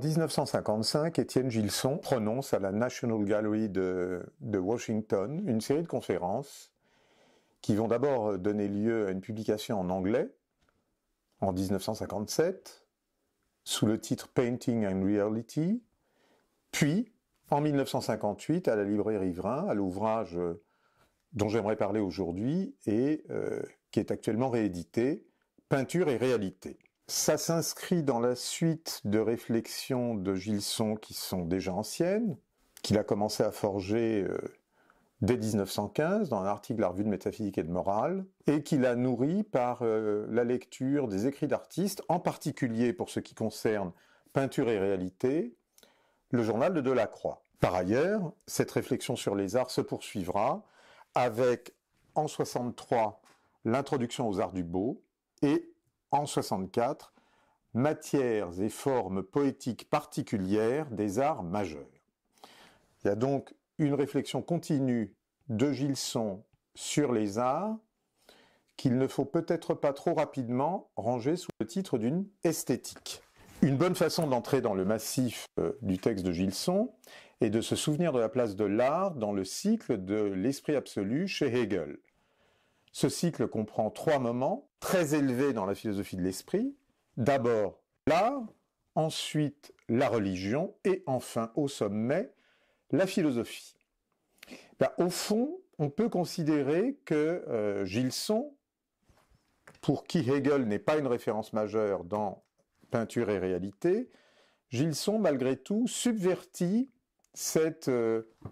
1955, Étienne Gilson prononce à la National Gallery de Washington une série de conférences qui vont d'abord donner lieu à une publication en anglais en 1957 sous le titre Painting and Reality, puis en 1958 à la librairie Riverain, à l'ouvrage dont j'aimerais parler aujourd'hui et qui est actuellement réédité, Peinture et réalité. Ça s'inscrit dans la suite de réflexions de Gilson qui sont déjà anciennes, qu'il a commencé à forger dès 1915 dans un article de la Revue de métaphysique et de morale, et qu'il a nourri par la lecture des écrits d'artistes, en particulier pour ce qui concerne Peinture et réalité, le journal de Delacroix. Par ailleurs, cette réflexion sur les arts se poursuivra avec, en 63, l'introduction aux arts du beau, et en 64, matières et formes poétiques particulières des arts majeurs. Il y a donc une réflexion continue de Gilson sur les arts qu'il ne faut peut-être pas trop rapidement ranger sous le titre d'une esthétique. Une bonne façon d'entrer dans le massif du texte de Gilson est de se souvenir de la place de l'art dans le cycle de l'esprit absolu chez Hegel. Ce cycle comprend 3 moments très élevés dans la philosophie de l'esprit. D'abord l'art, ensuite la religion et enfin au sommet la philosophie. Au fond, on peut considérer que Gilson, pour qui Hegel n'est pas une référence majeure dans Peinture et réalité, Gilson malgré tout subvertit cette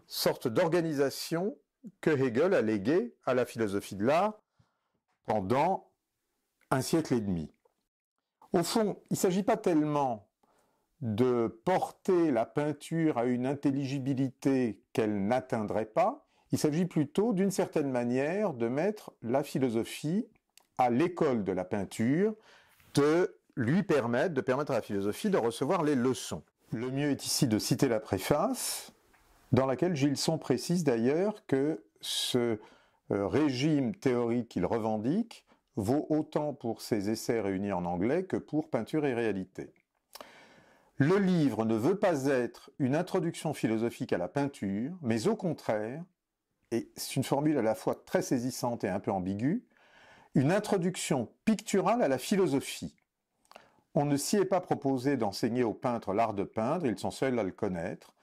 sorte d'organisation que Hegel a léguée à la philosophie de l'art pendant un siècle et demi. Au fond, il ne s'agit pas tellement de porter la peinture à une intelligibilité qu'elle n'atteindrait pas, il s'agit plutôt d'une certaine manière de mettre la philosophie à l'école de la peinture, de permettre à la philosophie de recevoir les leçons. Le mieux est ici de citer la préface, dans laquelle Gilson précise d'ailleurs que ce régime théorique qu'il revendique vaut autant pour ses essais réunis en anglais que pour Peinture et réalité. Le livre ne veut pas être une introduction philosophique à la peinture, mais au contraire, et c'est une formule à la fois très saisissante et un peu ambiguë, une introduction picturale à la philosophie. On ne s'y est pas proposé d'enseigner aux peintres l'art de peindre, ils sont seuls à le connaître.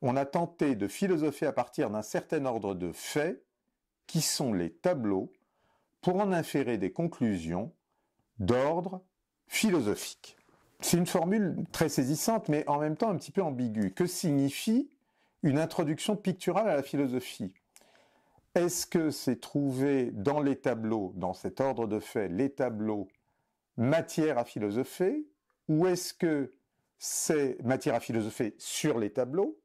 On a tenté de philosopher à partir d'un certain ordre de faits, qui sont les tableaux, pour en inférer des conclusions d'ordre philosophique. C'est une formule très saisissante, mais en même temps un petit peu ambiguë. Que signifie une introduction picturale à la philosophie ? Est-ce que c'est trouver dans les tableaux, dans cet ordre de faits, les tableaux, matière à philosopher, ou est-ce que c'est matière à philosopher sur les tableaux,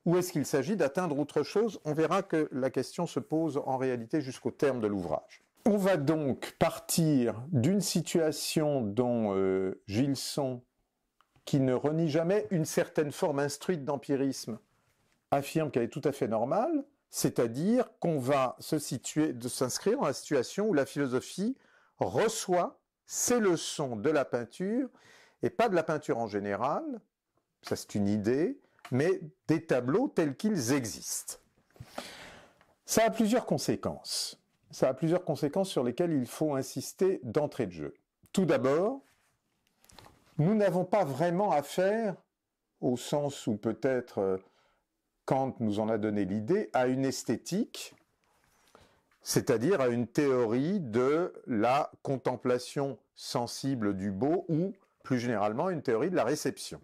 ou est-ce qu'il s'agit d'atteindre autre chose ? On verra que la question se pose en réalité jusqu'au terme de l'ouvrage. On va donc partir d'une situation dont Gilson, qui ne renie jamais une certaine forme instruite d'empirisme, affirme qu'elle est tout à fait normale, c'est-à-dire qu'on va s'inscrire dans la situation où la philosophie reçoit ses leçons de la peinture, et pas de la peinture en général, ça c'est une idée, mais des tableaux tels qu'ils existent. Ça a plusieurs conséquences. Ça a plusieurs conséquences sur lesquelles il faut insister d'entrée de jeu. Tout d'abord, nous n'avons pas vraiment affaire, au sens où peut-être Kant nous en a donné l'idée, à une esthétique, c'est-à-dire à une théorie de la contemplation sensible du beau ou, plus généralement, une théorie de la réception.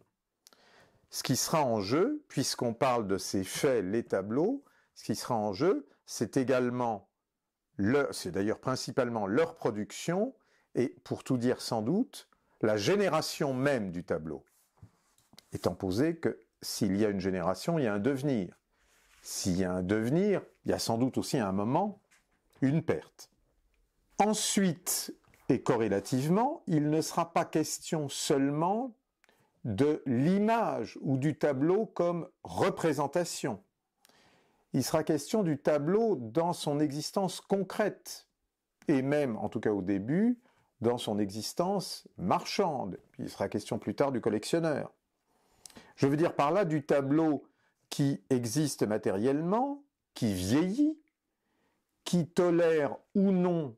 Ce qui sera en jeu, puisqu'on parle de ces faits, les tableaux, ce qui sera en jeu, c'est également, c'est d'ailleurs principalement leur production, et pour tout dire sans doute, la génération même du tableau. Étant posé que s'il y a une génération, il y a un devenir. S'il y a un devenir, il y a sans doute aussi à un moment une perte. Ensuite, et corrélativement, il ne sera pas question seulement de l'image ou du tableau comme représentation. Il sera question du tableau dans son existence concrète, et même, en tout cas au début, dans son existence marchande. Il sera question plus tard du collectionneur. Je veux dire par là du tableau qui existe matériellement, qui vieillit, qui tolère ou non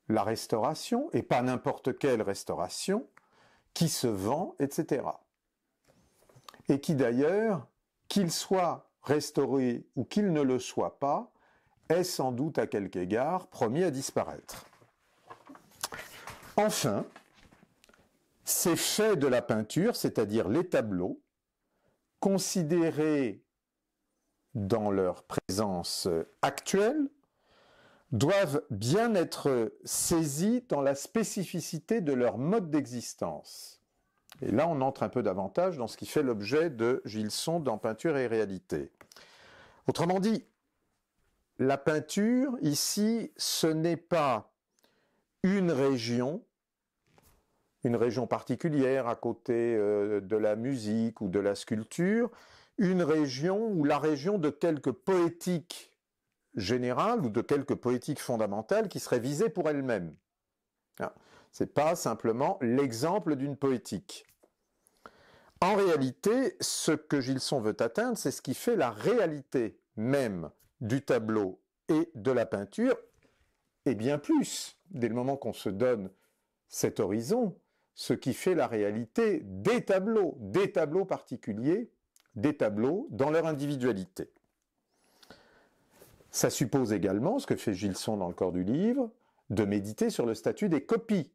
la restauration, et pas n'importe quelle restauration, qui se vend, etc. Et qui d'ailleurs, qu'il soit restauré ou qu'il ne le soit pas, est sans doute à quelque égard promis à disparaître. Enfin, ces faits de la peinture, c'est-à-dire les tableaux, considérés dans leur présence actuelle, doivent bien être saisis dans la spécificité de leur mode d'existence. Et là, on entre un peu davantage dans ce qui fait l'objet de Gilson dans Peinture et réalité. Autrement dit, la peinture, ici, ce n'est pas une région particulière à côté de la musique ou de la sculpture, une région ou la région de quelque poétique générale ou de quelque poétique fondamentale qui serait visée pour elle-même. Ce n'est pas simplement l'exemple d'une poétique. En réalité, ce que Gilson veut atteindre, c'est ce qui fait la réalité même du tableau et de la peinture, et bien plus, dès le moment qu'on se donne cet horizon, ce qui fait la réalité des tableaux particuliers, des tableaux dans leur individualité. Ça suppose également, ce que fait Gilson dans le corps du livre, de méditer sur le statut des copies,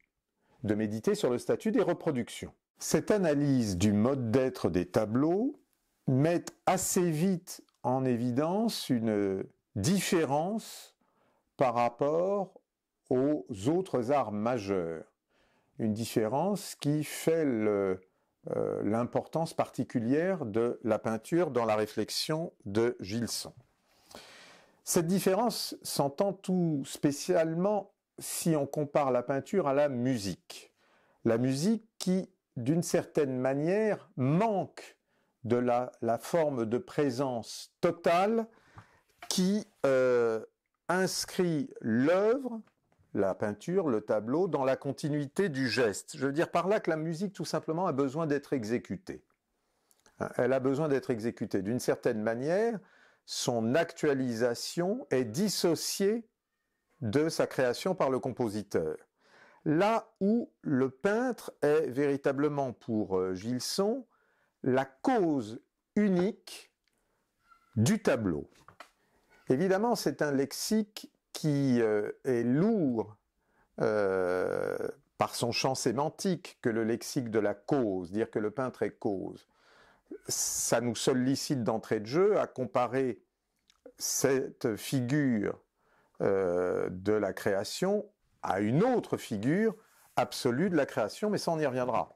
de méditer sur le statut des reproductions. Cette analyse du mode d'être des tableaux met assez vite en évidence une différence par rapport aux autres arts majeurs. Une différence qui fait l'importance particulière de la peinture dans la réflexion de Gilson. Cette différence s'entend tout spécialement si on compare la peinture à la musique. La musique qui, d'une certaine manière, manque de la forme de présence totale qui inscrit l'œuvre, la peinture, le tableau, dans la continuité du geste. Je veux dire par là que la musique, tout simplement, a besoin d'être exécutée. Elle a besoin d'être exécutée. D'une certaine manière, son actualisation est dissociée de sa création par le compositeur. Là où le peintre est véritablement, pour Gilson, la cause unique du tableau. Évidemment, c'est un lexique qui est lourd par son champ sémantique que le lexique de la cause, dire que le peintre est cause. Ça nous sollicite d'entrée de jeu à comparer cette figure de la création à une autre figure absolue de la création, mais ça on y reviendra.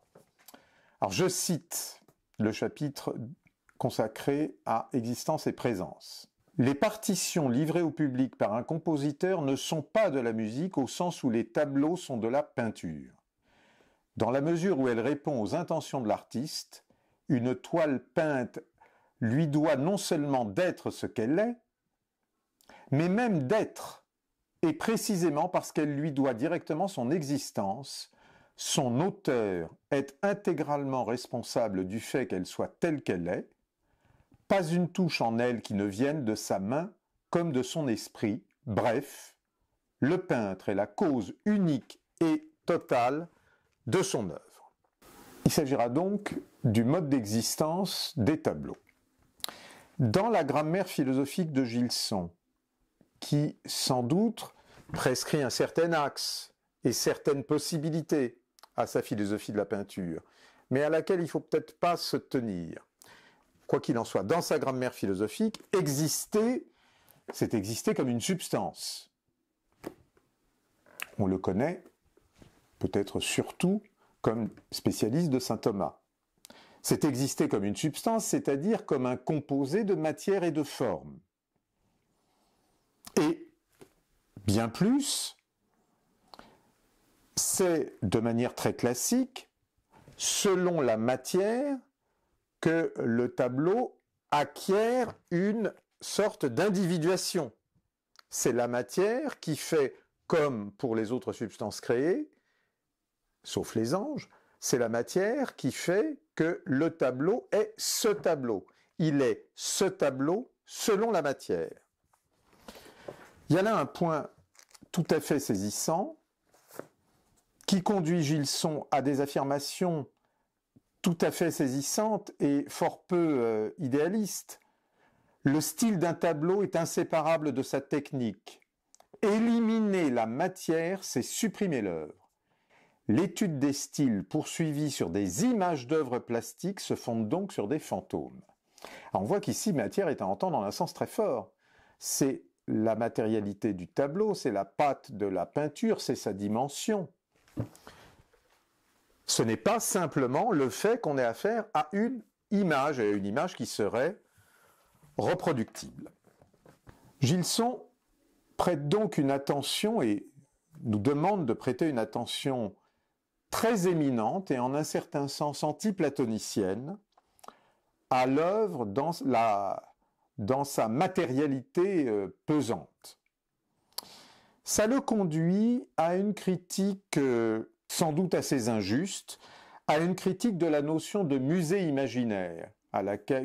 Alors je cite le chapitre consacré à existence et présence. Les partitions livrées au public par un compositeur ne sont pas de la musique au sens où les tableaux sont de la peinture. Dans la mesure où elle répond aux intentions de l'artiste, une toile peinte lui doit non seulement d'être ce qu'elle est, mais même d'être, et précisément parce qu'elle lui doit directement son existence, son auteur est intégralement responsable du fait qu'elle soit telle qu'elle est, pas une touche en elle qui ne vienne de sa main comme de son esprit, bref, le peintre est la cause unique et totale de son œuvre. Il s'agira donc du mode d'existence des tableaux. Dans la grammaire philosophique de Gilson, qui sans doute prescrit un certain axe et certaines possibilités à sa philosophie de la peinture, mais à laquelle il ne faut peut-être pas se tenir. Quoi qu'il en soit, dans sa grammaire philosophique, exister, c'est exister comme une substance. On le connaît peut-être surtout comme spécialiste de saint Thomas. C'est exister comme une substance, c'est-à-dire comme un composé de matière et de forme. Et bien plus, c'est de manière très classique, selon la matière, que le tableau acquiert une sorte d'individuation. C'est la matière qui fait, comme pour les autres substances créées, sauf les anges, c'est la matière qui fait que le tableau est ce tableau. Il est ce tableau selon la matière. Il y a là un point tout à fait saisissant qui conduit Gilson à des affirmations tout à fait saisissantes et fort peu idéalistes. Le style d'un tableau est inséparable de sa technique. Éliminer la matière, c'est supprimer l'œuvre. L'étude des styles poursuivis sur des images d'œuvres plastiques se fonde donc sur des fantômes. Alors on voit qu'ici, matière est à entendre dans un sens très fort. C'est la matérialité du tableau, c'est la patte de la peinture, c'est sa dimension. Ce n'est pas simplement le fait qu'on ait affaire à une image qui serait reproductible. Gilson prête donc une attention et nous demande de prêter une attention très éminente et en un certain sens anti-platonicienne à l'œuvre dans sa matérialité pesante. Ça le conduit à une critique sans doute assez injuste, à une critique de la notion de musée imaginaire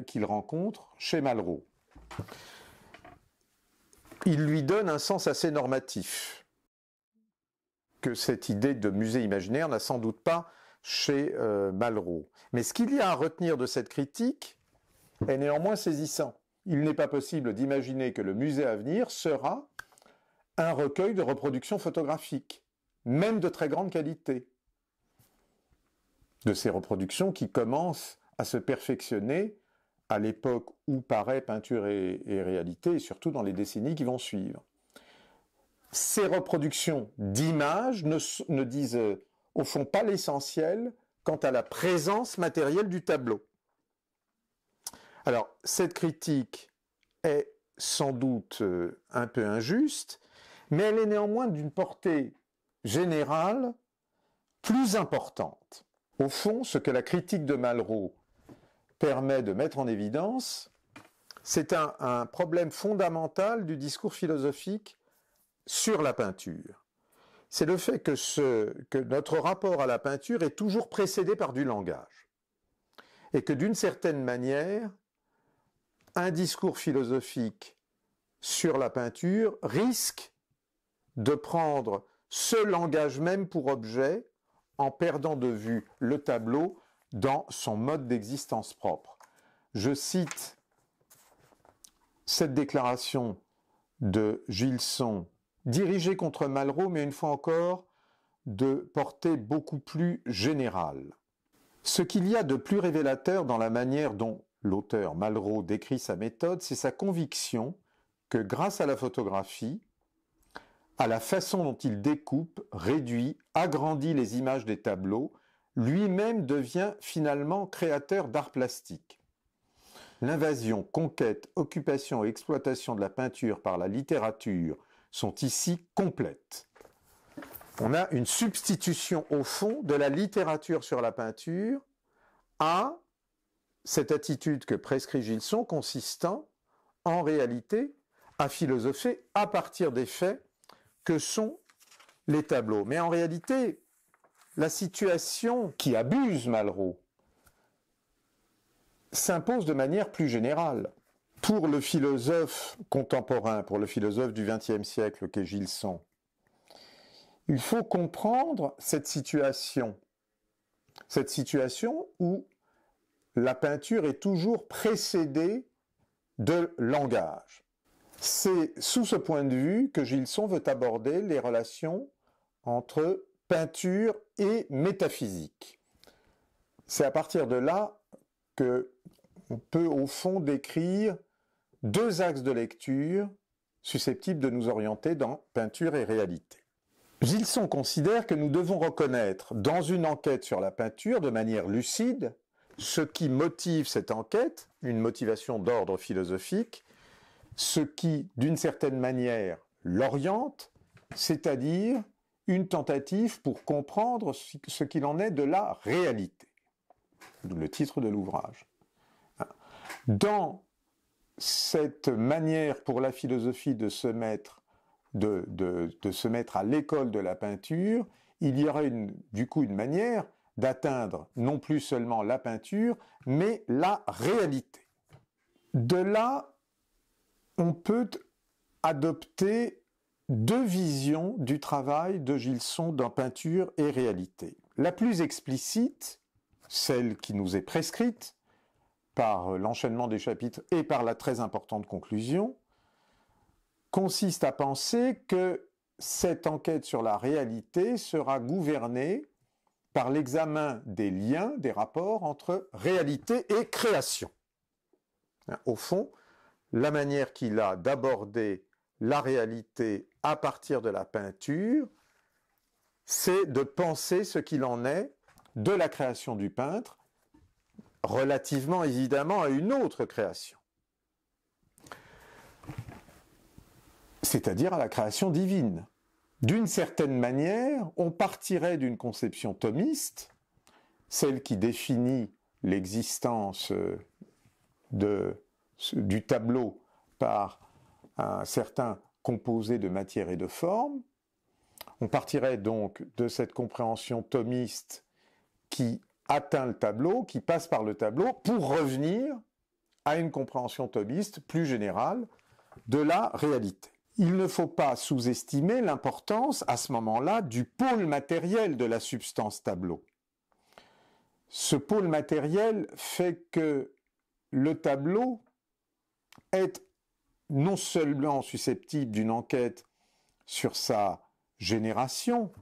qu'il rencontre chez Malraux. Il lui donne un sens assez normatif, que cette idée de musée imaginaire n'a sans doute pas chez Malraux. Mais ce qu'il y a à retenir de cette critique est néanmoins saisissant. Il n'est pas possible d'imaginer que le musée à venir sera un recueil de reproductions photographiques, même de très grande qualité. De ces reproductions qui commencent à se perfectionner à l'époque où paraît peinture et réalité, et surtout dans les décennies qui vont suivre. Ces reproductions d'images ne disent au fond pas l'essentiel quant à la présence matérielle du tableau. Alors, cette critique est sans doute un peu injuste, mais elle est néanmoins d'une portée générale plus importante. Au fond, ce que la critique de Malraux permet de mettre en évidence, c'est un problème fondamental du discours philosophique sur la peinture. C'est le fait que notre rapport à la peinture est toujours précédé par du langage. Et que d'une certaine manière, un discours philosophique sur la peinture risque de prendre ce langage même pour objet en perdant de vue le tableau dans son mode d'existence propre. Je cite cette déclaration de Gilson, dirigée contre Malraux, mais une fois encore, de portée beaucoup plus générale. Ce qu'il y a de plus révélateur dans la manière dont l'auteur Malraux décrit sa méthode, c'est sa conviction que grâce à la photographie, à la façon dont il découpe, réduit, agrandit les images des tableaux, lui-même devient finalement créateur d'art plastique. L'invasion, conquête, occupation et exploitation de la peinture par la littérature sont ici complètes. On a une substitution au fond de la littérature sur la peinture à cette attitude que prescrit Gilson consistant en réalité à philosopher à partir des faits que sont les tableaux. Mais en réalité, la situation qui abuse Malraux s'impose de manière plus générale. Pour le philosophe contemporain, pour le philosophe du XXe siècle qu'est Gilson, il faut comprendre cette situation où la peinture est toujours précédée de langage. C'est sous ce point de vue que Gilson veut aborder les relations entre peinture et métaphysique. C'est à partir de là qu'on peut au fond décrire deux axes de lecture susceptibles de nous orienter dans peinture et réalité. Gilson considère que nous devons reconnaître dans une enquête sur la peinture de manière lucide ce qui motive cette enquête, une motivation d'ordre philosophique, ce qui, d'une certaine manière, l'oriente, c'est-à-dire une tentative pour comprendre ce qu'il en est de la réalité. D'où le titre de l'ouvrage. Dans cette manière pour la philosophie de se mettre à l'école de la peinture, il y aurait du coup une manière d'atteindre non plus seulement la peinture, mais la réalité. De là, on peut adopter deux visions du travail de Gilson dans peinture et réalité. La plus explicite, celle qui nous est prescrite par l'enchaînement des chapitres et par la très importante conclusion, consiste à penser que cette enquête sur la réalité sera gouvernée par l'examen des liens, des rapports entre réalité et création. Au fond, la manière qu'il a d'aborder la réalité à partir de la peinture, c'est de penser ce qu'il en est de la création du peintre, relativement évidemment à une autre création, c'est-à-dire à la création divine. D'une certaine manière, on partirait d'une conception thomiste, celle qui définit l'existence du tableau par un certain composé de matière et de forme. On partirait donc de cette compréhension thomiste qui atteint le tableau, qui passe par le tableau, pour revenir à une compréhension thomiste plus générale de la réalité. Il ne faut pas sous-estimer l'importance, à ce moment-là, du pôle matériel de la substance tableau. Ce pôle matériel fait que le tableau est non seulement susceptible d'une enquête sur sa génération,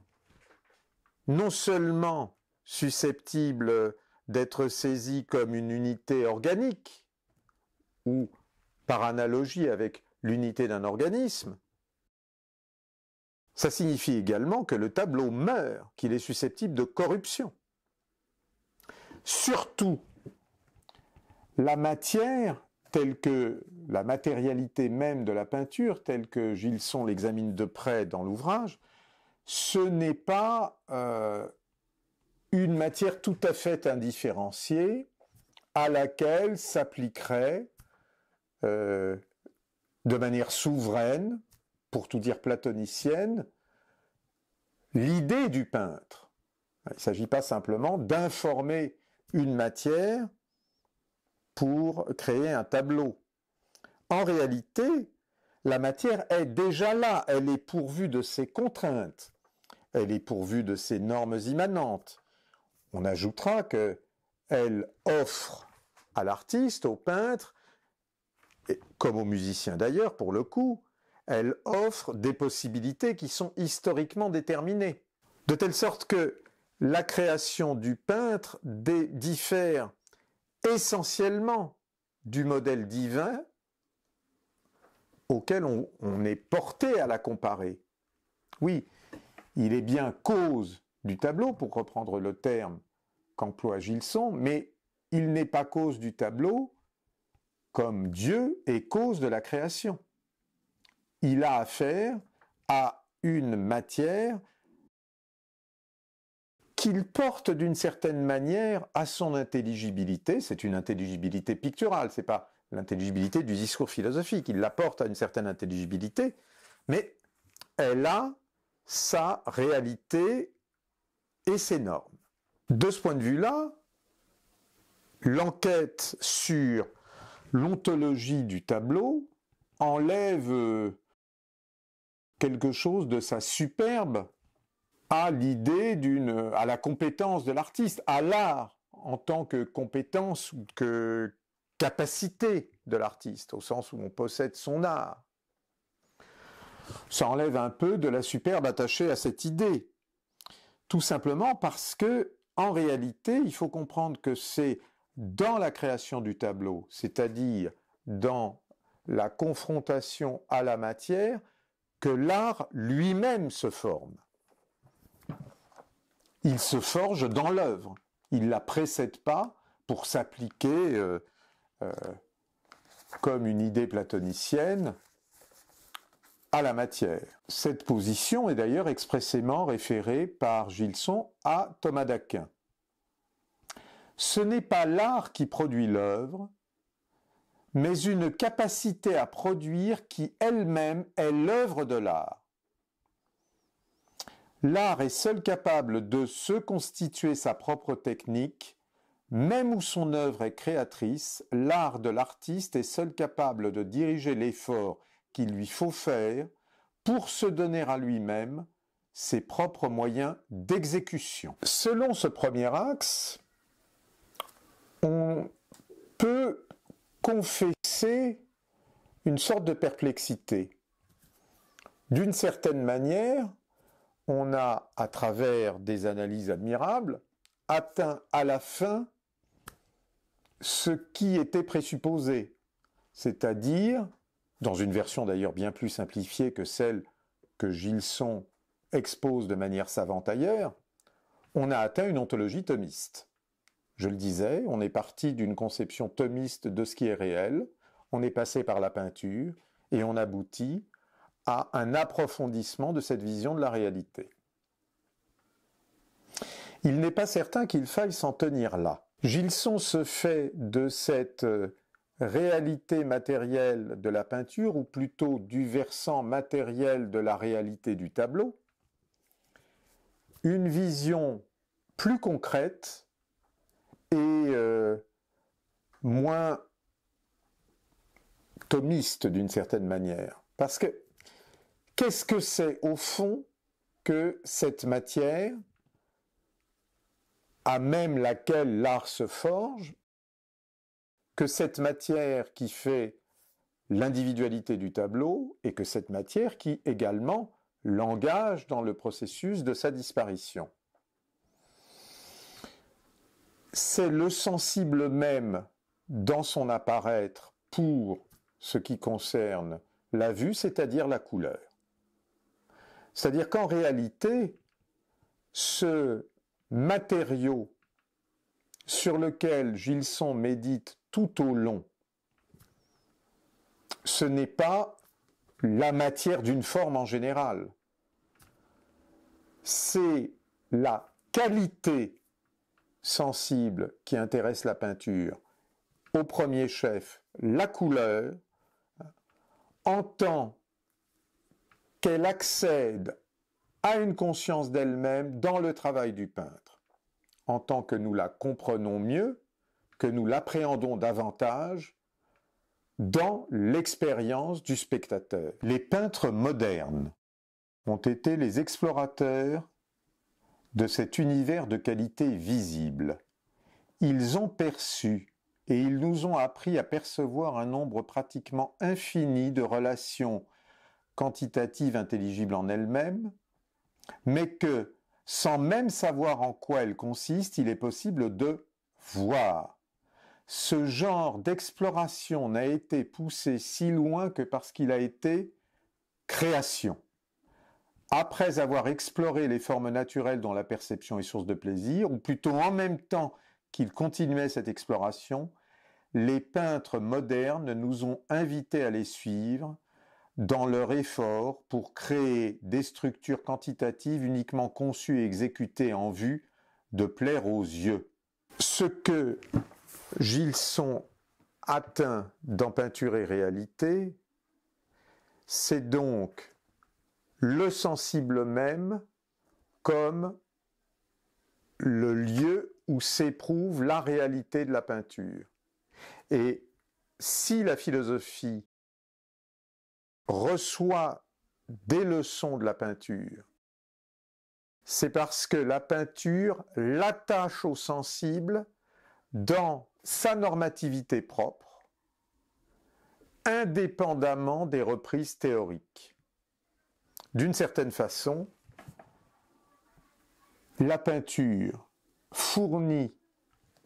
non seulement susceptible d'être saisi comme une unité organique, ou par analogie avec l'unité d'un organisme, ça signifie également que le tableau meurt, qu'il est susceptible de corruption. Surtout, la matière, telle que la matérialité même de la peinture, telle que Gilson l'examine de près dans l'ouvrage, ce n'est pas une matière tout à fait indifférenciée à laquelle s'appliquerait de manière souveraine, pour tout dire platonicienne, l'idée du peintre. Il ne s'agit pas simplement d'informer une matière pour créer un tableau. En réalité, la matière est déjà là, elle est pourvue de ses contraintes, elle est pourvue de ses normes immanentes. On ajoutera qu'elle offre à l'artiste, au peintre, et comme aux musiciens d'ailleurs pour le coup, elle offre des possibilités qui sont historiquement déterminées. De telle sorte que la création du peintre diffère essentiellement du modèle divin auquel on est porté à la comparer. Oui, il est bien cause du tableau, pour reprendre le terme qu'emploie Gilson, mais il n'est pas cause du tableau comme Dieu est cause de la création. Il a affaire à une matière qu'il porte d'une certaine manière à son intelligibilité. C'est une intelligibilité picturale, c'est pas l'intelligibilité du discours philosophique. Il la porte à une certaine intelligibilité, mais elle a sa réalité et ses normes. De ce point de vue-là, l'enquête sur l'ontologie du tableau enlève quelque chose de sa superbe à l'idée à la compétence de l'artiste, à l'art en tant que compétence ou que capacité de l'artiste, au sens où on possède son art. Ça enlève un peu de la superbe attachée à cette idée. Tout simplement parce que, en réalité, il faut comprendre que c'est dans la création du tableau, c'est-à-dire dans la confrontation à la matière, que l'art lui-même se forme. Il se forge dans l'œuvre. Il ne la précède pas pour s'appliquer comme une idée platonicienne à la matière. Cette position est d'ailleurs expressément référée par Gilson à Thomas d'Aquin. Ce n'est pas l'art qui produit l'œuvre, mais une capacité à produire qui elle-même est l'œuvre de l'art. L'art est seul capable de se constituer sa propre technique, même où son œuvre est créatrice, l'art de l'artiste est seul capable de diriger l'effort qu'il lui faut faire pour se donner à lui-même ses propres moyens d'exécution. Selon ce premier axe, on peut confesser une sorte de perplexité. D'une certaine manière, on a, à travers des analyses admirables, atteint à la fin ce qui était présupposé, c'est-à-dire, dans une version d'ailleurs bien plus simplifiée que celle que Gilson expose de manière savante ailleurs, on a atteint une ontologie thomiste. Je le disais, on est parti d'une conception thomiste de ce qui est réel, on est passé par la peinture et on aboutit à un approfondissement de cette vision de la réalité. Il n'est pas certain qu'il faille s'en tenir là. Gilson se fait de cette réalité matérielle de la peinture, ou plutôt du versant matériel de la réalité du tableau, une vision plus concrète et moins thomiste d'une certaine manière. Parce que qu'est-ce que c'est au fond que cette matière à même laquelle l'art se forge, que cette matière qui fait l'individualité du tableau et que cette matière qui également l'engage dans le processus de sa disparition. C'est le sensible même dans son apparaître pour ce qui concerne la vue, c'est-à-dire la couleur. C'est-à-dire qu'en réalité, ce matériau sur lequel Gilson médite tout au long, ce n'est pas la matière d'une forme en général. C'est la qualité sensible qui intéresse la peinture. Au premier chef, la couleur, en tant qu'elle accède à une conscience d'elle-même dans le travail du peintre, en tant que nous la comprenons mieux, que nous l'appréhendons davantage dans l'expérience du spectateur. Les peintres modernes ont été les explorateurs de cet univers de qualité visible. Ils ont perçu et ils nous ont appris à percevoir un nombre pratiquement infini de relations quantitatives intelligibles en elles-mêmes, mais que, sans même savoir en quoi elles consistent, il est possible de voir. Ce genre d'exploration n'a été poussé si loin que parce qu'il a été création. Après avoir exploré les formes naturelles dont la perception est source de plaisir, ou plutôt en même temps qu'ils continuaient cette exploration, les peintres modernes nous ont invités à les suivre dans leur effort pour créer des structures quantitatives uniquement conçues et exécutées en vue de plaire aux yeux. Ce que Gilson atteint dans Peinture et réalité, c'est donc le sensible même comme le lieu où s'éprouve la réalité de la peinture. Et si la philosophie reçoit des leçons de la peinture, c'est parce que la peinture l'attache au sensible dans sa normativité propre, indépendamment des reprises théoriques. D'une certaine façon, la peinture fournit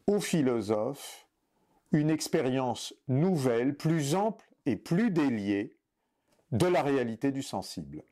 aux philosophes une expérience nouvelle, plus ample et plus déliée de la réalité du sensible.